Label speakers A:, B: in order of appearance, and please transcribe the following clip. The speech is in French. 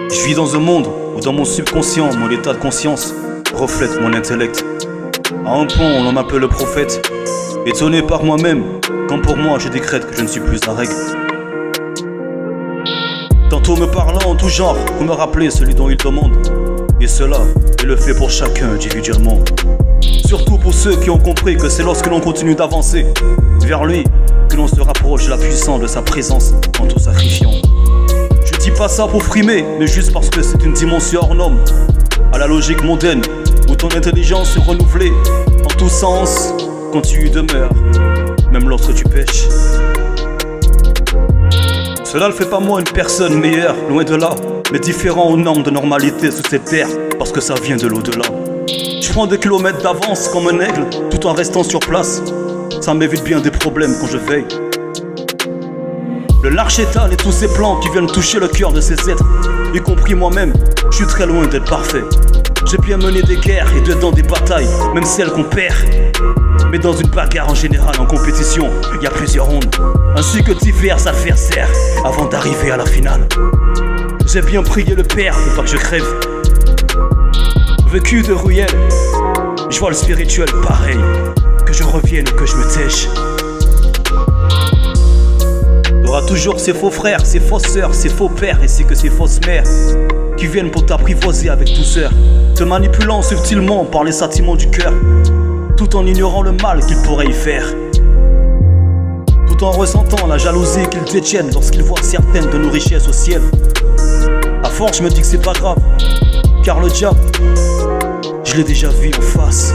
A: Je vis dans un monde où dans mon subconscient, mon état de conscience reflète mon intellect. À un point, on en appelle le prophète. Étonné par moi-même, quand pour moi je décrète que je ne suis plus la règle. Tantôt me parlant en tout genre pour me rappeler celui dont il demande. Et cela, il le fait pour chacun individuellement. Surtout pour ceux qui ont compris que c'est lorsque l'on continue d'avancer vers lui que l'on se rapproche de la puissance de sa présence en tout sacrifiant. Je dis pas ça pour frimer, mais juste parce que c'est une dimension hors norme, à la logique mondaine, où ton intelligence est renouvelée en tous sens quand tu y demeures, même lorsque tu pêches. Cela ne fait pas moi une personne meilleure, loin de là, mais différent aux normes de normalité sous cette terre, parce que ça vient de l'au-delà. Je prends des kilomètres d'avance comme un aigle, tout en restant sur place. Ça m'évite bien des problèmes quand je veille. Le large étal et tous ces plans qui viennent toucher le cœur de ces êtres, y compris moi-même, je suis très loin d'être parfait. J'ai bien mené des guerres et dedans des batailles, même celles qu'on perd. Mais dans une bagarre en général, en compétition, il y a plusieurs rondes, ainsi que divers adversaires, avant d'arriver à la finale. J'ai bien prié le Père pour pas que je crève. Vécu de ruelles, je vois le spirituel pareil, que je revienne ou que je me tèche. Il y aura toujours ces faux frères, ces fausses sœurs, ces faux pères ainsi que ces fausses mères qui viennent pour t'apprivoiser avec douceur, te manipulant subtilement par les sentiments du cœur, tout en ignorant le mal qu'ils pourraient y faire, tout en ressentant la jalousie qu'ils détiennent lorsqu'ils voient certaines de nos richesses au ciel. À force je me dis que c'est pas grave, car le diable, je l'ai déjà vu en face.